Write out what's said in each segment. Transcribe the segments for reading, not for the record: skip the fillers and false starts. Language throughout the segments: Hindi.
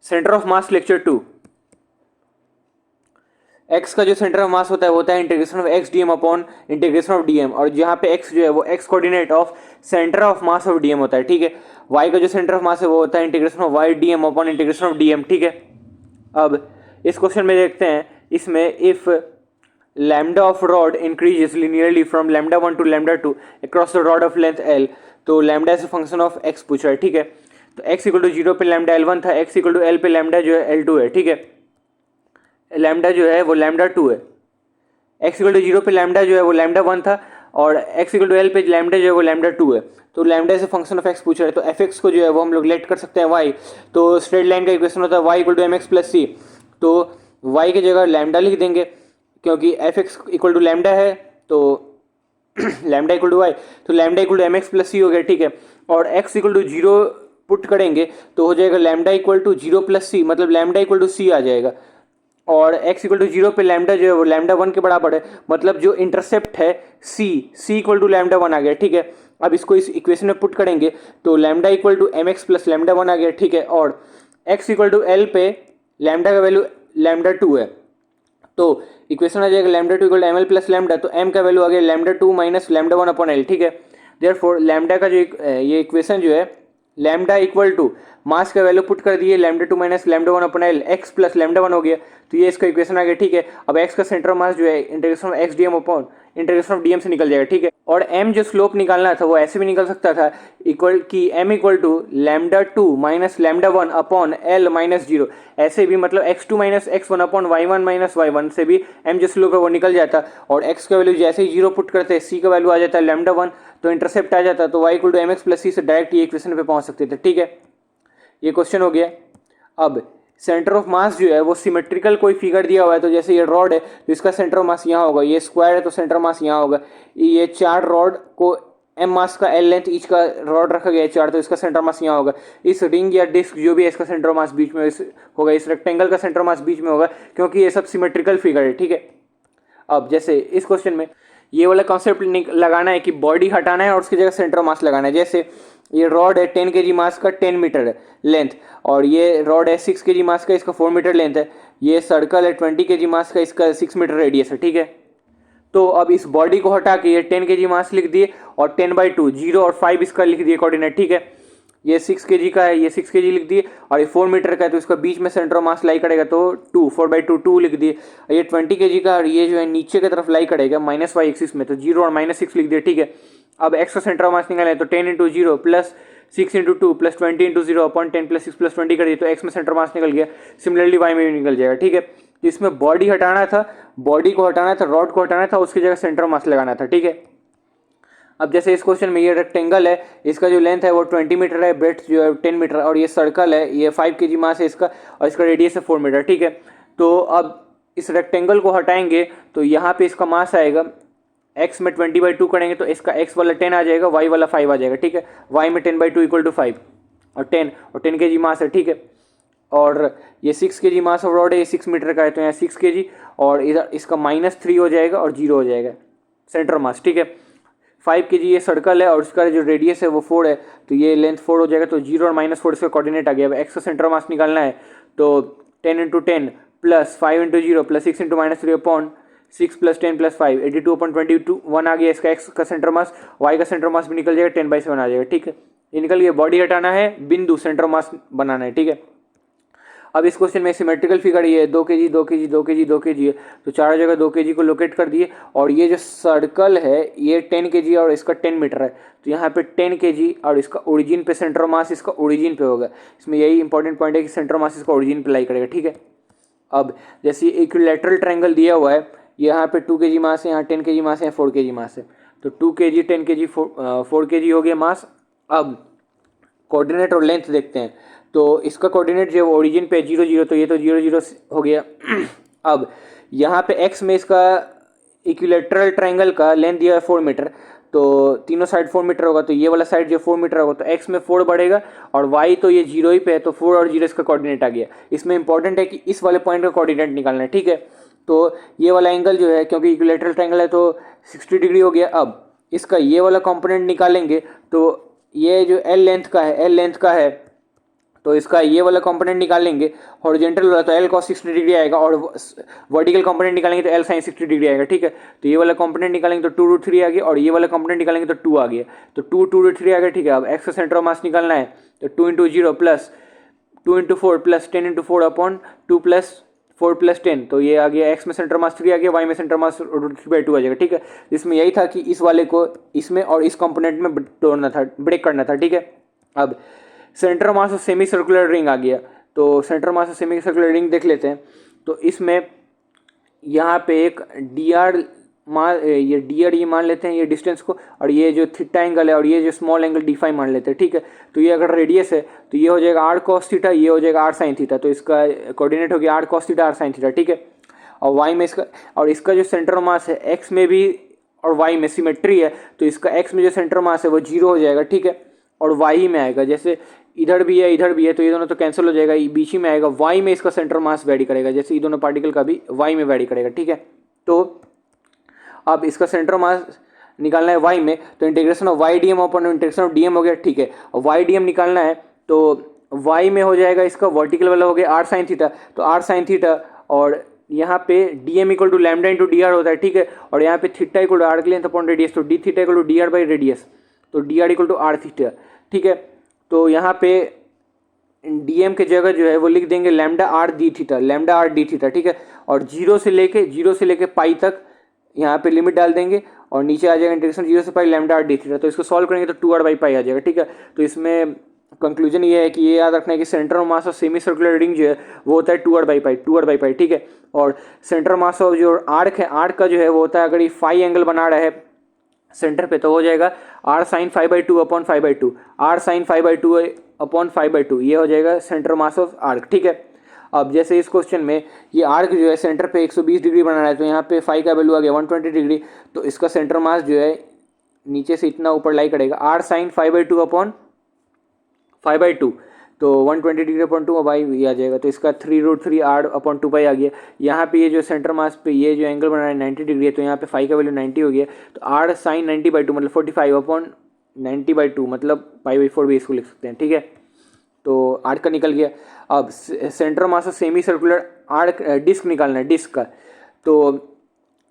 Centre of mass lecture 2। X का जो सेंटर ऑफ मास होता है वो होता है integration of x d m upon integration of d m, और जहाँ पे एक्स जो है वो x coordinate of centre of mass of d m होता है, ठीक है। वाई का जो सेंटर ऑफ मास है वो होता है integration of y d m upon integration of d m, ठीक है। अब इस क्वेश्चन में देखते हैं, इसमें if lambda of rod increases linearly from lambda 1 to lambda 2 across the rod of length L, तो lambda is a function of x पूछ रहा है, ठीक है। तो एक्स इक्वल टू 0 पे लैम्डा L1 था, एक्स इक्वल टू एल पे लैम्डा जो है L2 है, ठीक है। लैम्डा जो है वो लैम्डा 2 है। एक्स इक्वल टू 0 पे लैम्डा जो है वो लैम्डा 1 था, और एक्स इक्वल टू एल पे लैम्डा जो है वो लैम्डा 2 है। तो lambda is a function of x पूछ रहा है, तो एफ एक्स को जो है वो हम लोग लेट कर सकते हैं वाई। तो स्ट्रेट लाइन का इक्वेशन होता है y equal to m x plus c, तो वाई की जगह लैम्डा लिख देंगे क्योंकि f x equal to lambda है, तो लैम्डा इक्वल टू वाई, तो lambda equal to m x plus c हो गया, ठीक है। और एक्स इक्वल टू 0 पुट करेंगे तो हो जाएगा लैम्डा इक्वल टू 0 प्लस सी, मतलब लैम्डा इक्वल टू सी आ जाएगा। और x इक्वल टू 0 पे लैम्डा जो है वो लैम्डा 1 के बराबर है, मतलब जो इंटरसेप्ट है सी इक्वल टू लैम्डा 1 आ गया, ठीक है। अब इसको इस इक्वेशन में पुट करेंगे तो lambda equal to m x plus lambda 1 आ गया, ठीक है। और x इक्वल टू एल पे लैम्डा का वैल्यू लैम्डा 2 है, तो इक्वेशन आ जाएगा lambda 2 equal to m l plus lambda, तो m का वैल्यू आ गया lambda 2 minus lambda 1 upon l, ठीक है। देयरफॉर लैम्डा का जो ये इक्वेशन जो है लैम्डा इक्वल टू मास का वैल्यू पुट कर दिए lambda 2 minus lambda 1 upon L, x plus lambda 1 हो गया, तो ये इसका इक्वेशन आ गया, ठीक है। अब एक्स का सेंटर ऑफ मास जो है integration of x d m upon integration of d m से निकल जाएगा, ठीक है। और m जो स्लोप निकालना था वो ऐसे भी निकल सकता था, इक्वल की m equal to lambda 2 minus lambda 1 upon l minus 0, ऐसे भी मतलब x2 minus x1 upon y1 minus y1 से भी m जो स्लोप है वो निकल जाता, और x का वैल्यू जैसे ही 0 पुट करते c का वैल्यू आ जाता है लैम्डा 1, तो इंटरसेप्ट आ जाता, तो y equal to m x plus c से डायरेक्ट ये इक्वेशन पे पहुंच सकते थे, ठीक है। ये क्वेश्चन हो गया। अब सेंटर ऑफ मास जो है वो सिमेट्रिकल कोई फिगर दिया हुआ है, तो जैसे ये रॉड है तो इसका सेंटर ऑफ मास यहाँ होगा, ये स्क्वायर है तो सेंटर ऑफ मास यहाँ होगा, ये 4 रॉड को m मास का l लेंथ ईच का रॉड रखा गया है 4, तो इसका सेंटर मास यहाँ होगा। इस रिंग या डिस्क जो भी है इसका सेंटर मास बीच में होगा, इस रेक्टेंगल का सेंटर मास बीच में होगा, क्योंकि ये सब सिमेट्रिकल फिगर है, ठीक है। अब जैसे इस क्वेश्चन में ये वाला कॉन्सेप्ट लगाना है कि बॉडी हटाना है और उसकी जगह सेंटर मास लगाना है। जैसे ये रॉड है 10 kg मास का 10 मीटर है लेंथ, और ये रॉड है 6 kg मास का, इसका 4 मीटर लेंथ है। ये सर्कल है 20 kg मास का, इसका 6 मीटर रेडियस है, ठीक है। तो अब इस बॉडी को हटा के ये 10 kg मास लिख दिए, और 10/2 0 और 5 इसका लिख दिए कोऑर्डिनेट, ठीक है। ये 6 kg का है, ये 6 kg लिख दिए, और ये 4 मीटर का है तो इसका बीच में सेंटर ऑफ मास लाई करेगा, तो 2 4/2 2 लिख दिए। ये 20 kg का, और ये जो है नीचे की तरफ लाई करेगा माइनस वाई एक्सिस में, तो 0 और -6 लिख दिए, ठीक है। अब एक्स का सेंटर ऑफ मास निकाले तो 10 into 0 plus 6 into 2 plus 20 into 0 upon 10 plus 6 plus 20 कर दिए, तो एक्स में सेंटर मास निकल गया। सिमिलरली वाई में भी निकल जाएगा, ठीक है। तो इसमें बॉडी हटाना था, बॉडी को हटाना था, रॉड को हटाना था, उसकी जगह सेंटर मास लगाना था, ठीक है। अब जैसे इस क्वेश्चन में ये रेक्टेंगल है, इसका जो लेंथ है वो 20 मीटर है, ब्रेड्थ जो है 10 मीटर, और ये सर्कल है, ये 5 kg मास है इसका, और इसका रेडियस है 4 मीटर, ठीक है। तो अब इस रेक्टेंगल को हटाएंगे तो यहाँ पे इसका मास आएगा, x में 20/2 करेंगे तो इसका x वाला 10 आ जाएगा, y वाला 5 आ जाएगा, ठीक है। y में 10/2 इक्वल टू 5 और 10 kg मास है, ठीक है। और ये 6 kg मास ऑफ रॉड है, ये 6 मीटर का है, तो यहाँ 6 kg, और इधर इसका -3 हो जाएगा और 0 हो जाएगा सेंटर मास, ठीक है। 5 kg ये सर्कल है, और उसका जो रेडियस है वो 4 है, तो ये लेंथ 4 हो जाएगा, तो 0 और -4 इसका कोऑर्डिनेट आ गया। अब एक्स का सेंटर मास निकालना है, तो 10 into 10 plus 5 into 0 plus 6 into -3 upon 6 plus 10 plus 5 82 upon 22 1 आ गया इसका एक्स का सेंटर मास। वाई का सेंटर मास भी निकल जाएगा, 10/7 आ जाएगा, ठीक है। ये निकल गया। बॉडी हटाना है, बिंदु सेंटर मास बनाना है, ठीक है। अब इस क्वेश्चन में सिमेट्रिकल फिगर ये 2 kg 2 kg 2 kg 2 kg है, तो चारों जगह 2 kg को लोकेट कर दिए, और ये जो सर्कल है ये 10 kg और इसका 10 मीटर है, तो यहाँ पे 10 kg और इसका ओरिजिन पे सेंटर मास इसका ओरिजिन पे होगा। इसमें यही इंपॉर्टेंट पॉइंट है कि सेंटर मास इसका ओरिजिन पे लाई करेगा, ठीक है। अब जैसे इक्विलैटरल ट्रायंगल दिया हुआ है, यहाँ पे 2 kg मास है, यहाँ 10 kg मास है, 4 kg मास है, तो 2 kg 10 kg 4 kg हो गया मास। अब कोऑर्डिनेट और लेंथ देखते हैं, तो इसका कोऑर्डिनेट जो ओरिजिन पे 0 0, तो ये तो 0 0 हो गया। अब यहाँ पे x में इसका इक्विलैटरल ट्रायंगल का लेंथ दिया है 4 मीटर, तो तीनों साइड 4 मीटर होगा, तो ये वाला साइड जो 4 मीटर होगा तो x में 4 बढ़ेगा, और y तो ये 0 ही पे है, तो 4 और 0 इसका कोऑर्डिनेट आ गया। इसमें इंपॉर्टेंट है कि इस वाले पॉइंट का कोऑर्डिनेट निकालना है, ठीक है। तो ये वाला एंगल जो है, क्योंकि इक्विलैटरल ट्रायंगल है तो 60 डिग्री हो गया। अब इसका ये वाला कंपोनेंट निकालेंगे, तो ये जो L लेंथ का है तो इसका ये वाला कंपोनेंट निकालेंगे हॉरिजॉन्टल वाला तो L cos 60 डिग्री आएगा, और वर्टिकल कंपोनेंट निकालेंगे तो L sin 60 डिग्री आएगा, ठीक है। तो ये वाला कंपोनेंट निकालेंगे तो 2√3 आ गया, और ये वाला कंपोनेंट निकालेंगे तो 2 आ गया, तो 2√3 आ गया, ठीक है। अब x का सेंटर ऑफ मास निकालना है तो 2 × 0 plus 2 × 4 plus 10 × 4 upon 2 plus 4 plus 10, तो ये आ गया x में सेंटर मास 3 आ गया, y में सेंटर मास 3/2 आ जाएगा, ठीक है। इसमें यही था कि इस वाले को इसमें और इस कंपोनेंट में तोड़ना था, ब्रेक करना था, ठीक है। अब centre mass of semi circular ring आ गया, तो centre mass of semi circular ring देख लेते हैं। तो इसमें यहाँ पे एक dr ये dr ये मान लेते हैं ये डिस्टेंस को, और ये जो थीटा एंगल है और ये जो स्मॉल एंगल d5 मान लेते हैं, ठीक है। तो ये अगर रेडियस है तो ये हो जाएगा r cos थीटा, ये हो जाएगा r sin थीटा, तो इसका कोऑर्डिनेट हो गया r cos theta r sin theta, ठीक है। और y में इसका, और इसका जो सेंटर मास है x में भी और y में सिमेट्री है, तो इसका x में जो सेंटर मास है वो 0 हो जाएगा, ठीक है, और y में आएगा, जैसे इधर भी है इधर भी है तो ये दोनों तो कैंसिल हो जाएगा, बीच ही में आएगा, y में इसका सेंटर मास वेरी करेगा, जैसे ये दोनों पार्टिकल का भी y में वेरी करेगा, ठीक है। तो अब इसका सेंटर मास निकालना है y में, तो integration of y dm upon integration of dm हो गया, ठीक है। और y dm निकालना है तो y में हो जाएगा इसका वर्टिकल वाला हो गया r sin थीटा, तो r sin थीटा, और यहाँ पे dm equal to lambda into dr होता है, ठीक है। और यहाँ पे theta equal to arc length upon radius, तो d theta equal to dr by radius, तो dr equal to r theta, ठीक है। तो यहाँ पे dm के जगह जो है वो लिख देंगे lambda r d theta, lambda r d theta, ठीक है। और जीरो से लेके पाई तक यहाँ पे लिमिट डाल देंगे, और नीचे आ जाएगा इंटीग्रेशन 0 से पाई लैम्डा r d थीटा, तो इसको सॉल्व करेंगे तो 2r बाई पाई आ जाएगा, ठीक है। तो इसमें कंक्लूजन ये है कि ये याद रखना है कि centre of mass of semi circular ring जो है वो होता है 2r बाई पाई, ठीक है। और सेंटर मास ऑफ जो आर्क है, आर्क का जो है वो होता है, अगर ये फाई एंगल बना रहा है सेंटर पे तो हो जाएगा r sin 5/2 upon 5/2, r sin 5/2 upon 5/2, ये हो जाएगा सेंटर मास ऑफ आर्क, ठीक है। अब जैसे इस क्वेश्चन में ये आर्क जो है सेंटर पे 120 डिग्री बना रहा है, तो यहाँ पे फाई का वैल्यू आ गया 120 डिग्री, तो इसका सेंटर मास जो है नीचे से इतना ऊपर लाई करेगा, r sin 5/2 अपॉन 5/2, तो 120 डिग्री अपॉन 2 बाई ये आ जाएगा, तो इसका 3√3 r अपॉन 2 पाई आ गया। यहाँ पे ये जो सेंटर मास पे ये जो एंगल बना है 90 डिग्री है, तो यहाँ पे फाई का वैल्यू 90 हो गया, तो r sin 90/2 मतलब 45 अपॉन 90/2 मतलब पाई/4 भी इसको लिख सकते हैं, ठीक है। तो आर्क का निकल गया। अब centre mass of semi circular arc disc निकालना है, डिस्क का। तो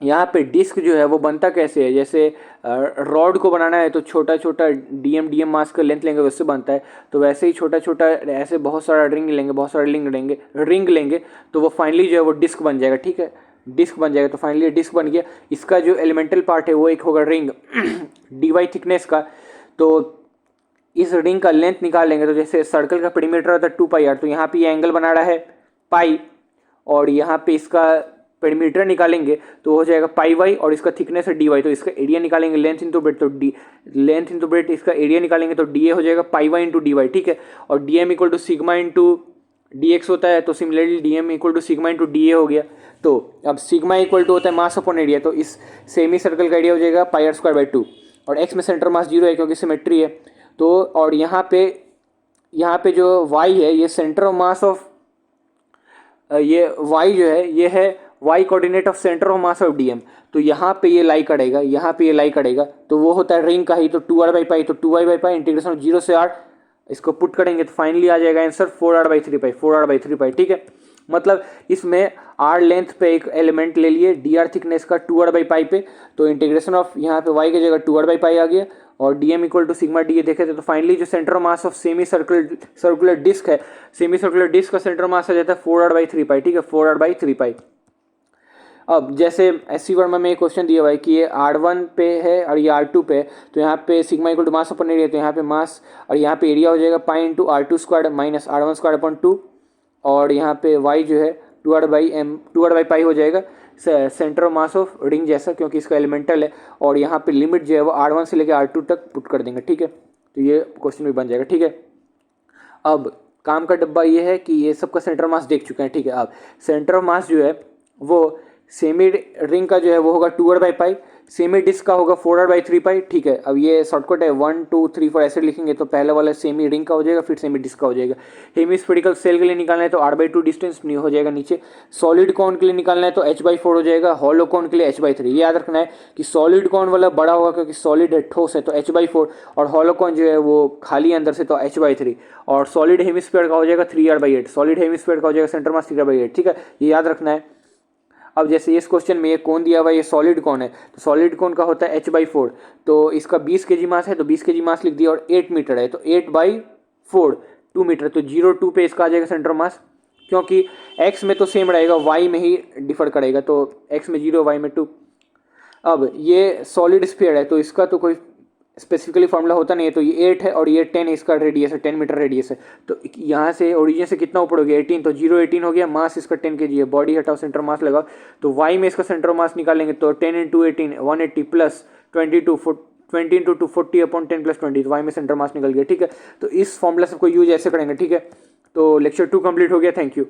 यहाँ पे डिस्क जो है वो बनता कैसे है, जैसे रॉड को बनाना है तो छोटा छोटा डीएम मास का लेंथ लेंगे उससे बनता है, तो वैसे ही छोटा छोटा ऐसे बहुत सारा रिंग लेंगे तो वो फाइनली जो है वो डिस्क बन जाएगा, ठीक है, डिस्क बन जाएगा। तो फाइनली डिस्क बन गया। इसका जो एलिमेंटल पार्ट है वो एक होगा रिंग dy थिकनेस का। तो इस रिंग का लेंथ निकाल लेंगे, तो जैसे सर्कल का पेरीमीटर होता है 2πr, तो यहाँ पे ये एंगल बना रहा है पाई, और यहाँ पे इसका पेरीमीटर निकालेंगे तो हो जाएगा पाई वाई, और इसका थिकनेस है डी वाई, तो इसका एरिया निकालेंगे लेंथ इंटू ब्रेथ, तो लेंथ इंटू ब्रेथ इसका एरिया निकालेंगे तो डी ए हो जाएगा pi y into d y, ठीक है। और d m equal to sigma into d x होता है, तो similarly d m equal to sigma into d a हो गया। तो अब सिग्मा इक्वल टू होता है मास अपॉन एरिया, तो इस सेमी सर्कल का एरिया हो जाएगा पाई आर स्क्वायर बाई 2, और एक्स में सेंटर मास 0 है क्योंकि सिमेट्री है। तो और यहाँ पे जो y है ये सेंटर ऑफ मास ऑफ ये y जो है ये है y coordinate of centre of mass of dm, तो यहाँ पे ये लाई करेगा, यहाँ पे ये लाई करेगा, तो वो होता है रिंग का ही, तो 2r बाई पाई, तो 2y बाई पाई इंटीग्रेशन 0 से r, इसको पुट करेंगे तो फाइनली आ जाएगा answer 4r by 3 pi, 4r by 3 पाई, ठीक है। मतलब इसमें r लेंथ पे एक एलिमेंट ले लिए dr थिकनेस का 2r बाई पाई पे, तो इंटीग्रेशन ऑफ यहाँ पे y की जगह 2r बाई पाई आ गया, और dm equal to sigma d देखे थे, तो फाइनली जो centre mass of semi circular disc है, सेमी सर्कुलर डिस्क का सेंटर मास आ जाता है 4r बाई 3 पाई, ठीक है, 4r बाई 3 पाई। अब जैसे एससी वर्मा में एक क्वेश्चन दिया हुआ है कि ये R1 पे है और ये R2 पे है, तो यहाँ पे sigma equal to mass upon area, तो यहाँ पे मास और यहाँ पे एरिया हो जाएगा pi into R2 square minus R1 square upon 2, और यहाँ पे y जो है 2r बाई पाई हो जाएगा centre of mass of ring जैसा, क्योंकि इसका एलिमेंटल है, और यहाँ पे लिमिट जो है वो R1 से लेकर R2 तक पुट कर देंगे, ठीक है। तो ये क्वेश्चन भी बन जाएगा, ठीक है। अब काम का डब्बा ये है कि ये सबका सेंटर मास देख चुके हैं, ठीक है। अब सेंटर ऑफ मास जो है वो सेमी रिंग का जो है वो होगा 2r by pi, semi disc का होगा 4r/3π, ठीक है। अब ये शॉर्टकट है 1 2 3 4 ऐसे लिखेंगे तो पहले वाला सेमी रिंग का हो जाएगा, फिर सेमी डिस्क का हो जाएगा। हेमिस्फेरिकल सेल के लिए निकालना है तो r/2 डिस्टेंस नहीं हो जाएगा नीचे। सॉलिड कॉन के लिए निकालना है तो h/4 हो जाएगा। हॉलो कॉन के लिए h/3। ये याद रखना है कि सॉलिड कॉन वाला बड़ा होगा क्योंकि सॉलिड है, ठोस है, तो h/4, और हॉलो कॉन जो है वो खाली अंदर से तो h/3। और सॉलिड हेमिस्फीयर का हो जाएगा 3r/8। सॉलिड हेमिस्फीयर का हो जाएगा सेंटर मास 3r/8, ठीक है, ये याद रखना है। अब जैसे इस क्वेश्चन में ये कौन दिया हुआ है, ये सॉलिड कौन है, तो सॉलिड कौन का होता है h/4, तो इसका 20 kg मास है तो 20 kg मास लिख दिया, और 8 मीटर है तो 8/4 2 मीटर, तो 0 2 पे इसका आ जाएगा सेंटर मास, क्योंकि x में तो सेम रहेगा, y में ही डिफर करेगा, तो x में 0 y में 2। अब ये सॉलिड स्फीयर है तो इसका तो कोई स्पेसिफिकली फॉर्मूला होता नहीं है, तो ये 8 है और ये 10 इसका रेडियस है, 10 मीटर रेडियस है, तो यहाँ से ओरिजिन से कितना ऊपर हो गया 18, तो 0 18 हो गया। मास इसका 10 kg है, बॉडी हटाओ सेंटर मास लगाओ, तो y में इसका सेंटर मास निकालेंगे तो 10 × 18 180 प्लस 22 20 × 2 40/10 + 20, तो y में सेंटर मास निकल गया, ठीक है। तो इस फॉर्मूला सबको यूज ऐसे करेंगे, ठीक है। तो लेक्चर 2 कंप्लीट हो गया, थैंक यू।